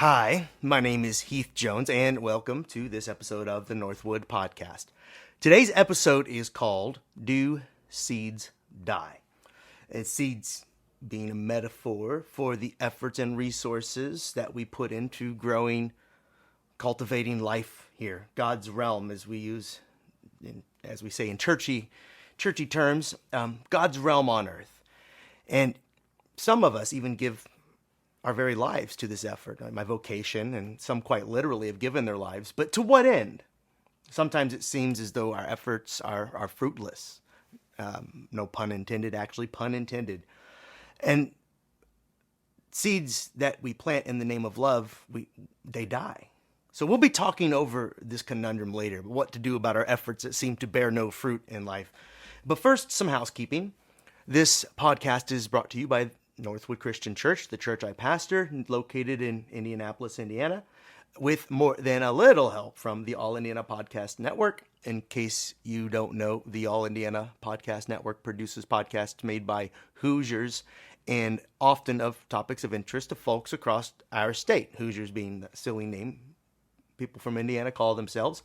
Hi, my name is Heath Jones, and welcome to this episode of the Northwood Podcast. Today's episode is called Do Seeds Die? And seeds being a metaphor for the efforts and resources that we put into growing, cultivating life here. God's realm, as we use, as we say in churchy terms, God's realm on earth. And some of us even give our very lives to this effort. My vocation, and some quite literally have given their lives. But to what end? Sometimes it seems as though our efforts are fruitless. No pun intended, actually, pun intended. And seeds that we plant in the name of love, they die. So we'll be talking over this conundrum later, what to do about our efforts that seem to bear no fruit in life. But first, some housekeeping. This podcast is brought to you by Northwood Christian Church, the church I pastor, located in Indianapolis, Indiana, with more than a little help from the All Indiana Podcast Network. In case you don't know, the All Indiana Podcast Network produces podcasts made by Hoosiers and often of topics of interest to folks across our state. Hoosiers being the silly name people from Indiana call themselves.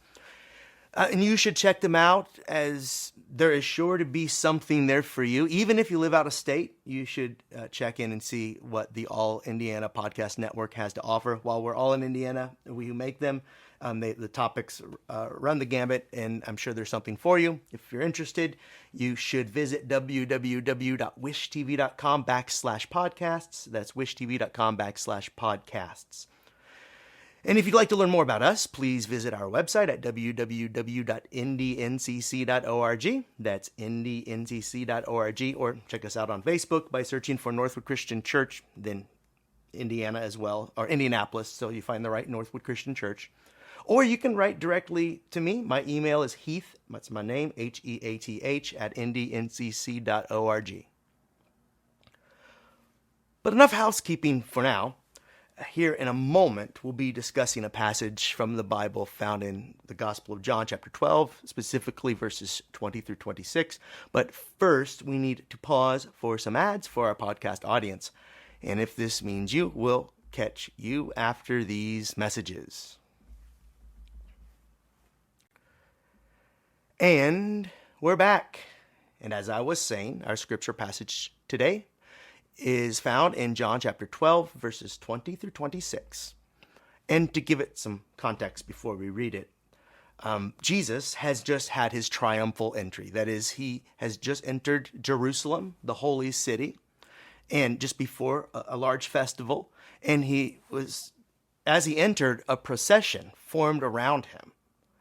And you should check them out, as there is sure to be something there for you. Even if you live out of state, you should check in and see what the All Indiana Podcast Network has to offer. While we're all in Indiana, we who make them, the topics run the gambit, and I'm sure there's something for you. If you're interested, you should visit wishtv.com/podcasts. That's wishtv.com/podcasts. And if you'd like to learn more about us, please visit our website at www.indncc.org. That's indncc.org. Or check us out on Facebook by searching for Northwood Christian Church, then Indiana as well, or Indianapolis, so you find the right Northwood Christian Church. Or you can write directly to me. My email is Heath, that's my name, Heath, at indncc.org. But enough housekeeping for now. Here in a moment, we'll be discussing a passage from the Bible found in the Gospel of John, chapter 12, specifically verses 20 through 26. But first, we need to pause for some ads for our podcast audience. And if this means you, we'll catch you after these messages. And we're back. And as I was saying, our scripture passage today is found in John chapter 12, verses 20 through 26. And to give it some context before we read it, Jesus has just had his triumphal entry. That is, he has just entered Jerusalem, the holy city, and just before a large festival. And as he entered, a procession formed around him.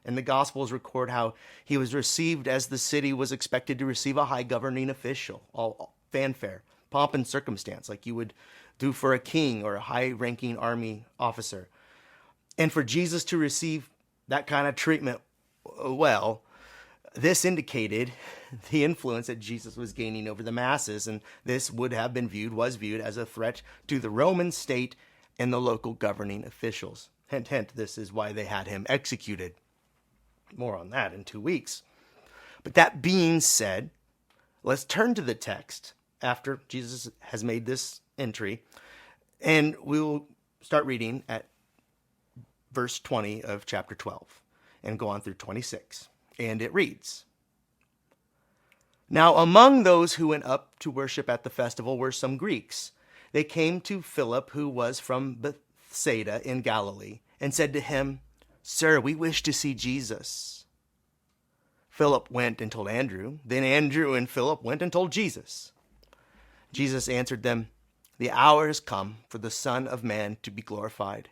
And the Gospels record how he was received as the city was expected to receive a high governing official, all fanfare, pomp and circumstance, like you would do for a king or a high-ranking army officer. And for Jesus to receive that kind of treatment, well, this indicated the influence that Jesus was gaining over the masses, and this was viewed as a threat to the Roman state and the local governing officials. Hint, hint, this is why they had him executed. More on that in 2 weeks. But that being said, let's turn to the text after Jesus has made this entry, and we will start reading at verse 20 of chapter 12 and go on through 26. And it reads, "Now among those who went up to worship at the festival were some Greeks. They came to Philip, who was from Bethsaida in Galilee, and said to him, 'Sir, we wish to see Jesus.' Philip went and told Andrew. Then Andrew and Philip went and told Jesus. Jesus answered them, 'The hour has come for the Son of Man to be glorified.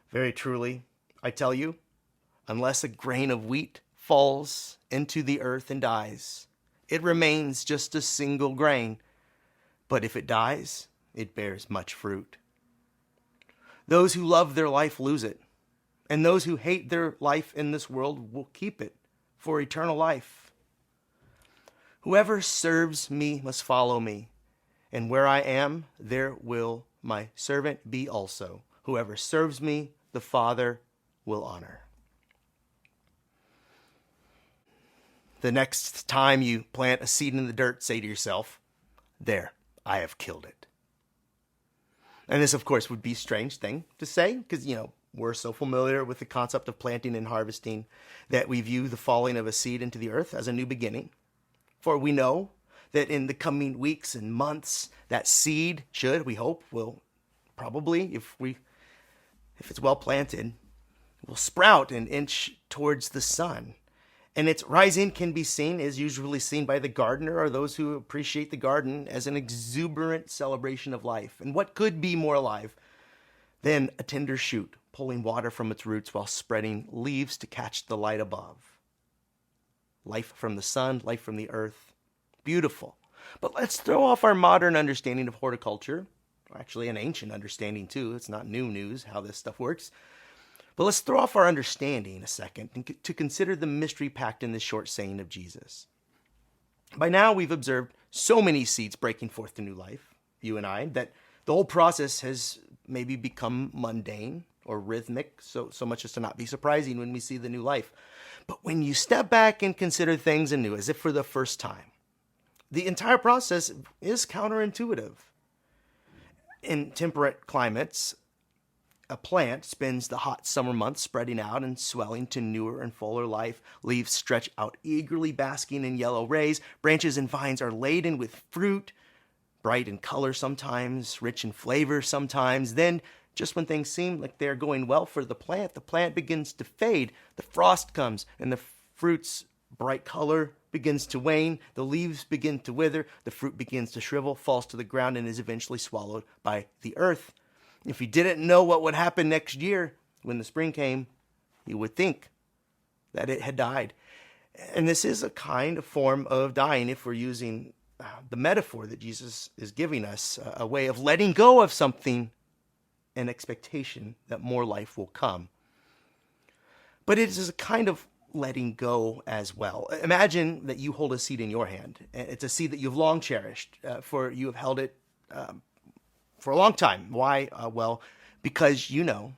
Very truly, I tell you, unless a grain of wheat falls into the earth and dies, it remains just a single grain. But if it dies, it bears much fruit. Those who love their life lose it, and those who hate their life in this world will keep it for eternal life. Whoever serves me must follow me, and where I am, there will my servant be also. Whoever serves me, the Father will honor.'" The next time you plant a seed in the dirt, say to yourself, "There, I have killed it." And this, of course, would be a strange thing to say because, we're so familiar with the concept of planting and harvesting that we view the falling of a seed into the earth as a new beginning. For we know that in the coming weeks and months, that seed we hope, will probably, if it's well planted, will sprout and inch towards the sun. And its rising is usually seen by the gardener or those who appreciate the garden as an exuberant celebration of life. And what could be more alive than a tender shoot pulling water from its roots while spreading leaves to catch the light above? Life from the sun, life from the earth. Beautiful. But let's throw off our modern understanding of horticulture. Actually, an ancient understanding too. It's not new news how this stuff works. But let's throw off our understanding a second to consider the mystery packed in this short saying of Jesus. By now, we've observed so many seeds breaking forth to new life, you and I, that the whole process has maybe become mundane or rhythmic, so much as to not be surprising when we see the new life. But when you step back and consider things anew, as if for the first time, the entire process is counterintuitive. In temperate climates, a plant spends the hot summer months spreading out and swelling to newer and fuller life. Leaves stretch out eagerly, basking in yellow rays. Branches and vines are laden with fruit, bright in color sometimes, rich in flavor sometimes. Then, just when things seem like they're going well for the plant begins to fade. The frost comes and the fruit's bright color begins to wane. The leaves begin to wither. The fruit begins to shrivel, falls to the ground, and is eventually swallowed by the earth. If you didn't know what would happen next year when the spring came, you would think that it had died. And this is a kind of form of dying if we're using the metaphor that Jesus is giving us, a way of letting go of something in expectation that more life will come. But it is a kind of letting go as well. Imagine that you hold a seed in your hand. It's a seed that you've long cherished, for you have held it for a long time. Why? Well, because you know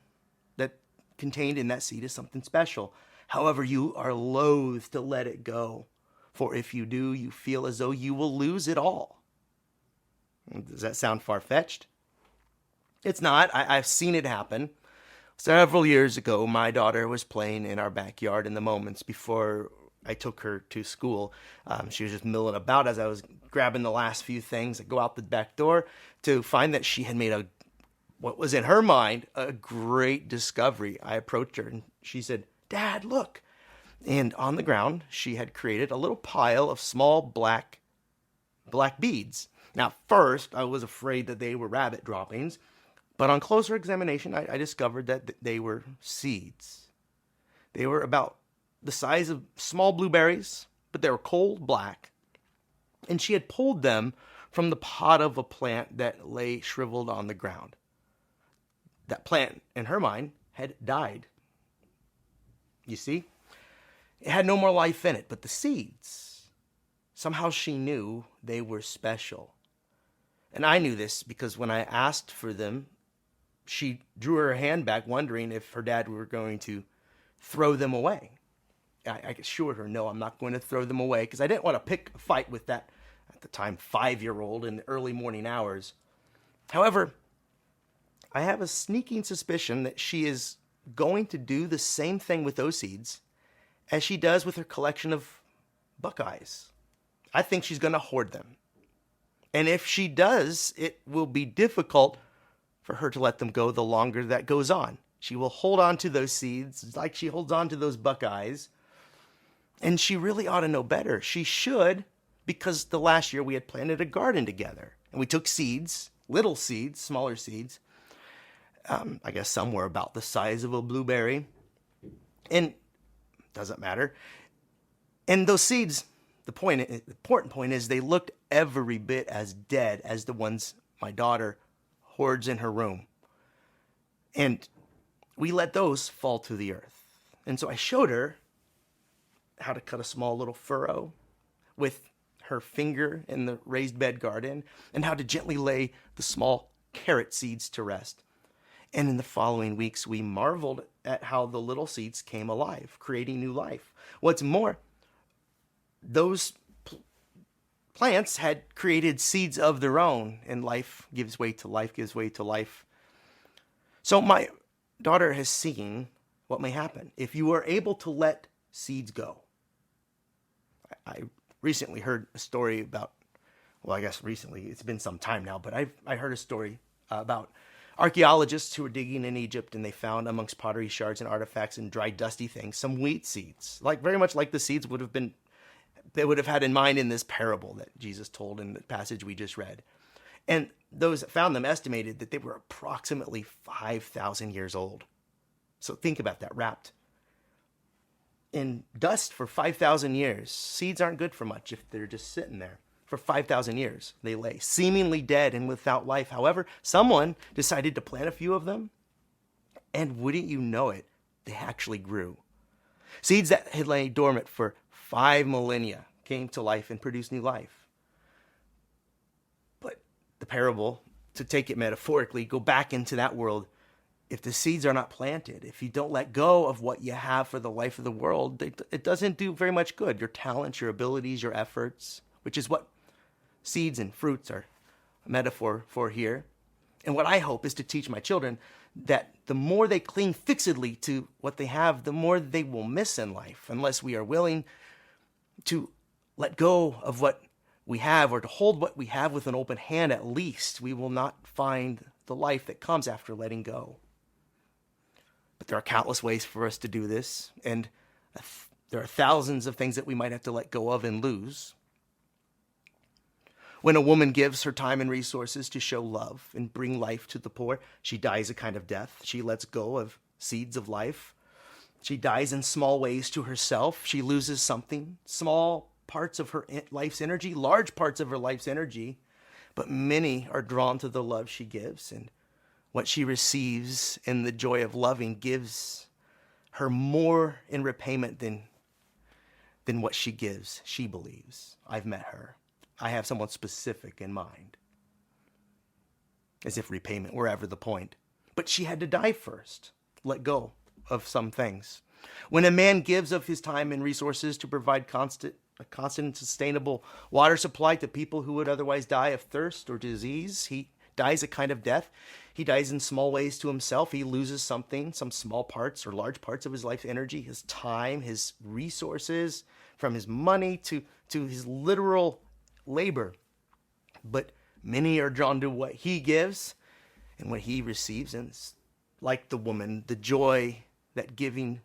that contained in that seed is something special. However, you are loath to let it go. For if you do, you feel as though you will lose it all. Does that sound far-fetched? It's not. I've seen it happen. Several years ago, my daughter was playing in our backyard in the moments before I took her to school. She was just milling about as I was grabbing the last few things. I go out the back door to find that she had made what was in her mind, a great discovery. I approached her and she said, "Dad, look." And on the ground, she had created a little pile of small black beads. Now, first, I was afraid that they were rabbit droppings, but on closer examination, I discovered that they were seeds. They were about the size of small blueberries, but they were cold black. And she had pulled them from the pod of a plant that lay shriveled on the ground. That plant, in her mind, had died. You see? It had no more life in it, but the seeds, somehow she knew they were special. And I knew this because when I asked for them, she drew her hand back, wondering if her dad were going to throw them away. I assured her, no, I'm not going to throw them away, because I didn't want to pick a fight with that, at the time, 5-year-old in the early morning hours. However, I have a sneaking suspicion that she is going to do the same thing with those seeds as she does with her collection of Buckeyes. I think she's going to hoard them. And if she does, it will be difficult for her to let them go the longer that goes on. She will hold on to those seeds like she holds on to those Buckeyes. And she really ought to know better. She should, because the last year we had planted a garden together. And we took seeds, little seeds, smaller seeds. I guess some were about the size of a blueberry. And doesn't matter. And those seeds, the important point is they looked every bit as dead as the ones my daughter hoards in her room. And we let those fall to the earth. And so I showed her how to cut a small little furrow with her finger in the raised bed garden, and how to gently lay the small carrot seeds to rest. And in the following weeks, we marveled at how the little seeds came alive, creating new life. What's more, those plants had created seeds of their own, and life gives way to life, gives way to life. So my daughter has seen what may happen if you are able to let seeds go. I recently heard a story about, well, I guess recently, it's been some time now, but I heard a story about archaeologists who were digging in Egypt, and they found amongst pottery shards and artifacts and dry, dusty things some wheat seeds, like very much like the seeds they would have had in mind in this parable that Jesus told in the passage we just read. And those that found them estimated that they were approximately 5,000 years old. So think about that, wrapped in dust for 5,000 years. Seeds aren't good for much if they're just sitting there. For 5,000 years, they lay, seemingly dead and without life. However, someone decided to plant a few of them, and wouldn't you know it, they actually grew. Seeds that had lain dormant for 5 millennia came to life and produced new life. But the parable, to take it metaphorically, go back into that world. If the seeds are not planted, if you don't let go of what you have for the life of the world, it doesn't do very much good. Your talents, your abilities, your efforts, which is what seeds and fruits are a metaphor for here. And what I hope is to teach my children that the more they cling fixedly to what they have, the more they will miss in life, unless we are willing to let go of what we have, or to hold what we have with an open hand. At least we will not find the life that comes after letting go. But there are countless ways for us to do this, and there are thousands of things that we might have to let go of and lose. When a woman gives her time and resources to show love and bring life to the poor, she dies a kind of death. She lets go of seeds of life. She dies in small ways to herself. She loses something, small parts of her life's energy, large parts of her life's energy, but many are drawn to the love she gives, and what she receives in the joy of loving gives her more in repayment than what she gives. She believes. I've met her. I have someone specific in mind. As if repayment were ever the point. But she had to die first. Let go of some things. When a man gives of his time and resources to provide a constant and sustainable water supply to people who would otherwise die of thirst or disease, he dies a kind of death. He dies in small ways to himself. He loses something, some small parts or large parts of his life's energy, his time, his resources, from his money to his literal labor. But many are drawn to what he gives and what he receives. And like the woman, the joy that giving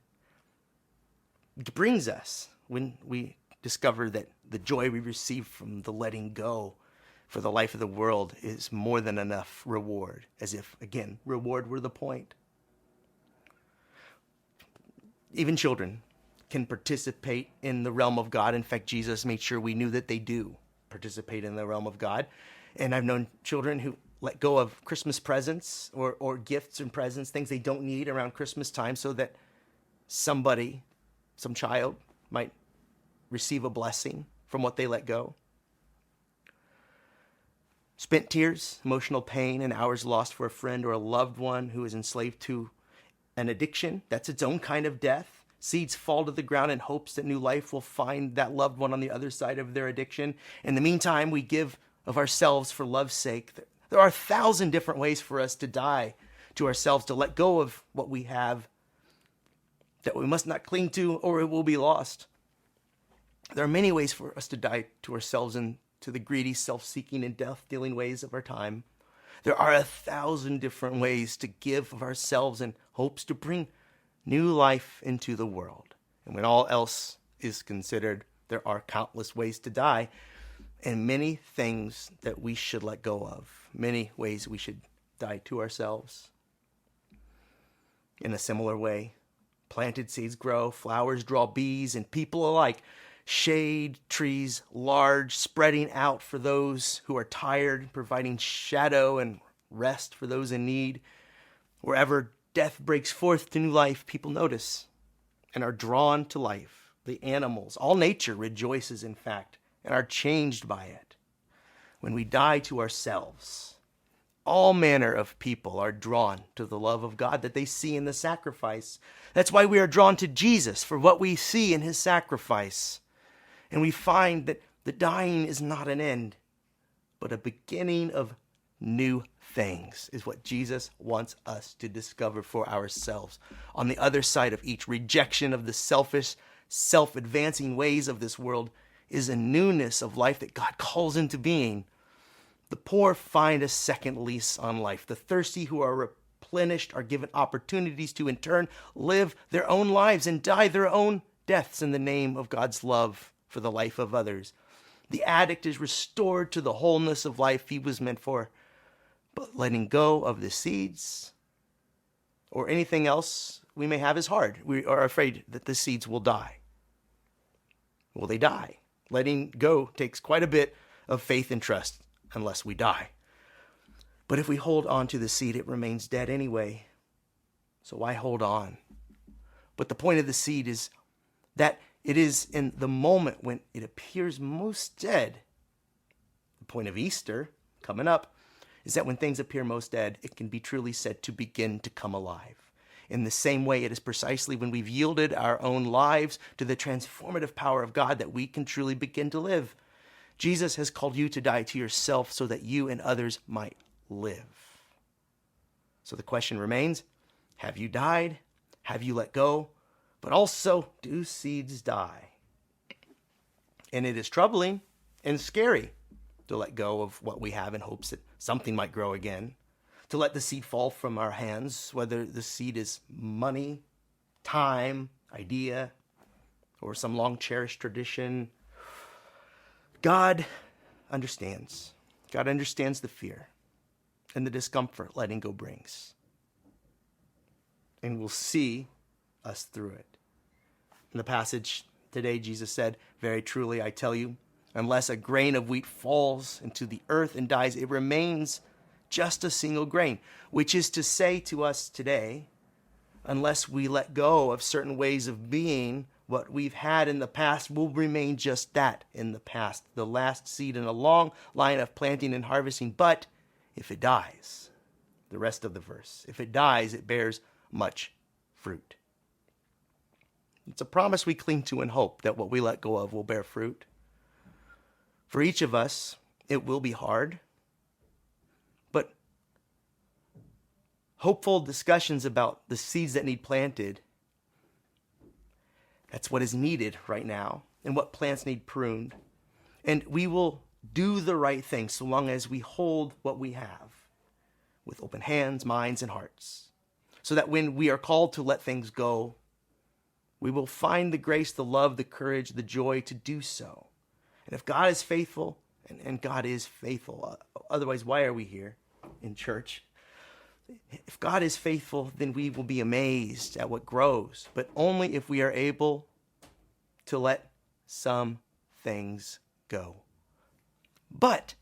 brings us when we discover that the joy we receive from the letting go for the life of the world is more than enough reward, as if, again, reward were the point. Even children can participate in the realm of God. In fact, Jesus made sure we knew that they do participate in the realm of God. And I've known children who let go of Christmas presents or gifts and presents, things they don't need around Christmas time, so that some child might receive a blessing from what they let go. Spent tears, emotional pain, and hours lost for a friend or a loved one who is enslaved to an addiction. That's its own kind of death. Seeds fall to the ground in hopes that new life will find that loved one on the other side of their addiction. In the meantime, we give of ourselves for love's sake. There are 1,000 different ways for us to die to ourselves, to let go of what we have that we must not cling to, or it will be lost. There are many ways for us to die to ourselves and to the greedy, self-seeking, and death-dealing ways of our time. There are 1,000 different ways to give of ourselves in hopes to bring new life into the world. And when all else is considered, there are countless ways to die, and many things that we should let go of. Many ways we should die to ourselves. In a similar way, planted seeds grow, flowers draw bees, and people alike. Shade trees large, spreading out for those who are tired, providing shadow and rest for those in need. Wherever death breaks forth to new life, people notice and are drawn to life. The animals, all nature rejoices, in fact, and are changed by it. When we die to ourselves, all manner of people are drawn to the love of God that they see in the sacrifice. That's why we are drawn to Jesus, for what we see in his sacrifice. And we find that The dying is not an end, but a beginning of new things is what Jesus wants us to discover for ourselves. On the other side of each rejection of the selfish, self-advancing ways of this world is a newness of life that God calls into being. The poor find a second lease on life. The thirsty who are replenished are given opportunities to in turn live their own lives and die their own deaths in the name of God's love for the life of others. The addict is restored to the wholeness of life he was meant for. But letting go of the seeds or anything else we may have is hard. We are afraid that the seeds will die. Will they die? Letting go takes quite a bit of faith and trust unless we die. But if we hold on to the seed, it remains dead anyway. So why hold on? But the point of the seed is that it is in the moment when it appears most dead. The point of Easter, coming up, is that when things appear most dead, it can be truly said to begin to come alive. In the same way, it is precisely when we've yielded our own lives to the transformative power of God that we can truly begin to live. Jesus has called you to die to yourself so that you and others might live. So the question remains, have you died? Have you let go? But also, do seeds die? And it is troubling and scary to let go of what we have in hopes that something might grow again. To let the seed fall from our hands, whether the seed is money, time, idea, or some long-cherished tradition. God understands. God understands the fear and the discomfort letting go brings. And will see us through it. In the passage today, Jesus said, "Very truly, I tell you, unless a grain of wheat falls into the earth and dies, it remains just a single grain," which is to say to us today, unless we let go of certain ways of being, what we've had in the past will remain just that in the past, the last seed in a long line of planting and harvesting. But if it dies, the rest of the verse, if it dies, it bears much fruit. It's a promise we cling to in hope that what we let go of will bear fruit. For each of us, it will be hard, but hopeful discussions about the seeds that need planted, that's what is needed right now, and what plants need pruned. And we will do the right thing so long as we hold what we have with open hands, minds, and hearts, so that when we are called to let things go, we will find the grace, the love, the courage, the joy to do so. And if God is faithful, and God is faithful, otherwise why are we here in church? If God is faithful, then we will be amazed at what grows, but only if we are able to let some things go. But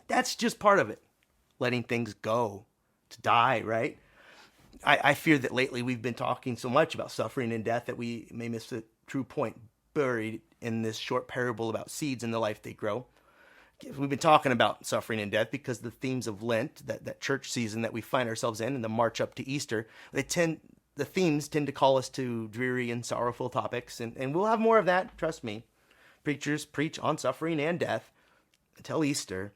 that's just part of it, letting things go, to die, right? I fear that lately we've been talking so much about suffering and death that we may miss the true point buried in this short parable about seeds and the life they grow. We've been talking about suffering and death because the themes of Lent, that church season that we find ourselves in the march up to Easter, the themes tend to call us to dreary and sorrowful topics, and we'll have more of that, trust me. Preachers preach on suffering and death until Easter.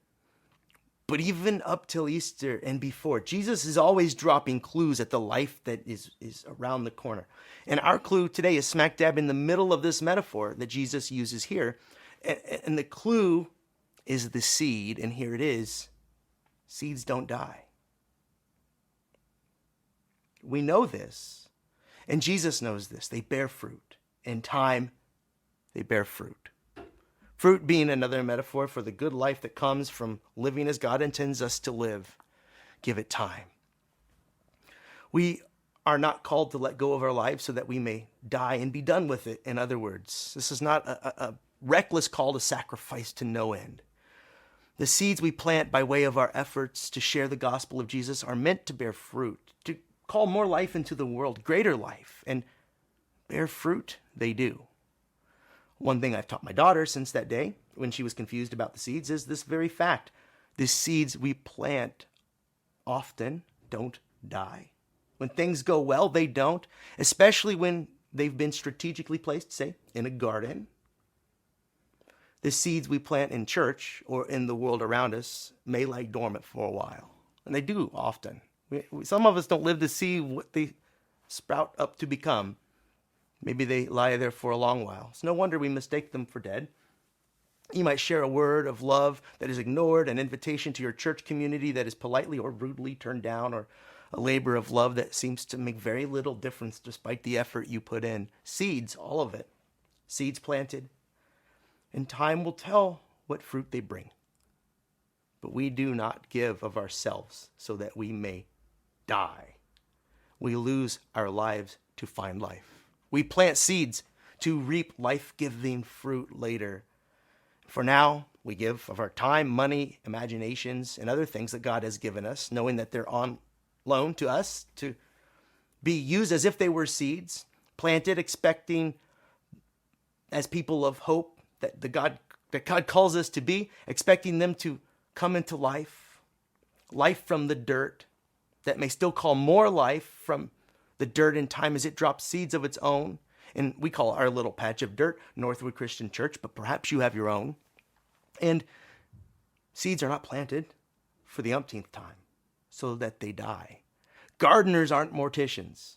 But even up till Easter and before, Jesus is always dropping clues at the life that is around the corner. And our clue today is smack dab in the middle of this metaphor that Jesus uses here. And the clue is the seed, and here it is. Seeds don't die. We know this, and Jesus knows this. They bear fruit. In time, they bear fruit. Fruit being another metaphor for the good life that comes from living as God intends us to live. Give it time. We are not called to let go of our lives so that we may die and be done with it. In other words, this is not a reckless call to sacrifice to no end. The seeds we plant by way of our efforts to share the gospel of Jesus are meant to bear fruit, to call more life into the world, greater life, and bear fruit they do. One thing I've taught my daughter since that day, when she was confused about the seeds, is this very fact. The seeds we plant often don't die. When things go well, they don't, especially when they've been strategically placed, say, in a garden. the seeds we plant in church or in the world around us may lie dormant for a while. And they do often. Some of us don't live to see what they sprout up to become. Maybe they lie there for a long while. It's no wonder we mistake them for dead. You might share a word of love that is ignored, an invitation to your church community that is politely or rudely turned down, or a labor of love that seems to make very little difference despite the effort you put in. Seeds, all of it. Seeds planted. And time will tell what fruit they bring. But we do not give of ourselves so that we may die. We lose our lives to find life. We plant seeds to reap life-giving fruit later. For now, we give of our time, money, imaginations, and other things that God has given us, knowing that they're on loan to us to be used as if they were seeds, planted, expecting as people of hope that God calls us to be, expecting them to come into life, life from the dirt that may still call more life from the dirt in time as it drops seeds of its own. And we call our little patch of dirt Northwood Christian Church, but perhaps you have your own. And seeds are not planted for the umpteenth time so that they die. Gardeners aren't morticians.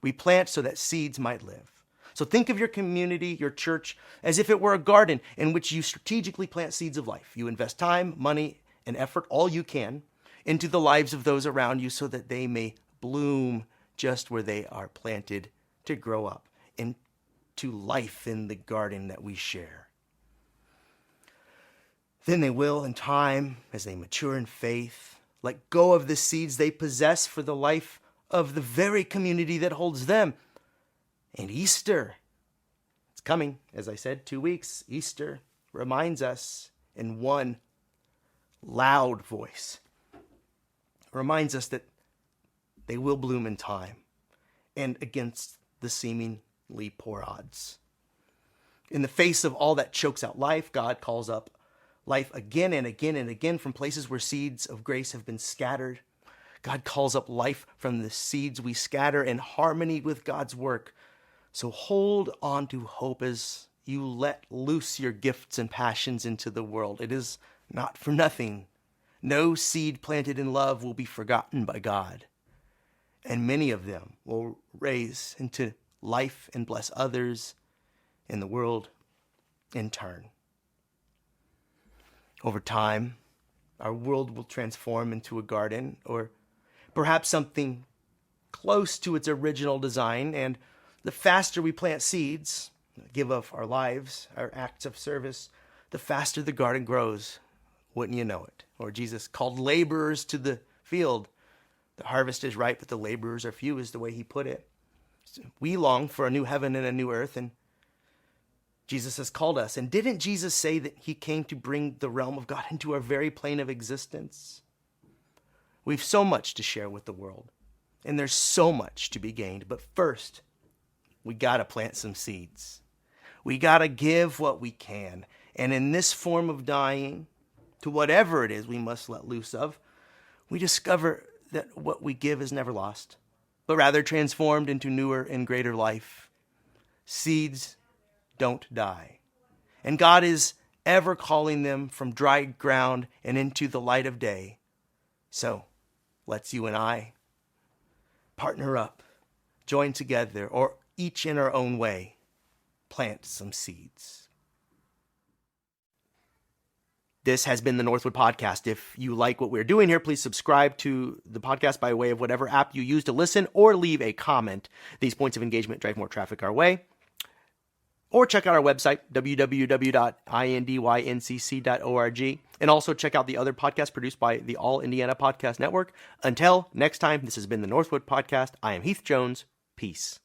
We plant so that seeds might live. So think of your community, your church, as if it were a garden in which you strategically plant seeds of life. You invest time, money, and effort, all you can, into the lives of those around you so that they may bloom just where they are planted to grow up into life in the garden that we share. Then they will, in time, as they mature in faith, let go of the seeds they possess for the life of the very community that holds them. And Easter, it's coming, as I said, 2 weeks. Easter reminds us in one loud voice, reminds us that they will bloom in time and against the seemingly poor odds. In the face of all that chokes out life, God calls up life again and again and again from places where seeds of grace have been scattered. God calls up life from the seeds we scatter in harmony with God's work. So hold on to hope as you let loose your gifts and passions into the world. It is not for nothing. No seed planted in love will be forgotten by God. And many of them will raise into life and bless others in the world in turn. Over time, our world will transform into a garden, or perhaps something close to its original design. And the faster we plant seeds, give of our lives, our acts of service, the faster the garden grows. Wouldn't you know it? Or Jesus called laborers to the field. The harvest is ripe, but the laborers are few, is the way he put it. So we long for a new heaven and a new earth, and Jesus has called us. And didn't Jesus say that he came to bring the realm of God into our very plane of existence? We've so much to share with the world, and there's so much to be gained. But first, we got to plant some seeds. We got to give what we can. And in this form of dying, to whatever it is we must let loose of, we discover that what we give is never lost, but rather transformed into newer and greater life. Seeds don't die. And God is ever calling them from dry ground and into the light of day. So let's you and I partner up, join together, or each in our own way, plant some seeds. This has been the Northwood Podcast. If you like what we're doing here, please subscribe to the podcast by way of whatever app you use to listen, or leave a comment. These points of engagement drive more traffic our way. Or check out our website, www.indyncc.org. And also check out the other podcasts produced by the All Indiana Podcast Network. Until next time, this has been the Northwood Podcast. I am Heath Jones. Peace.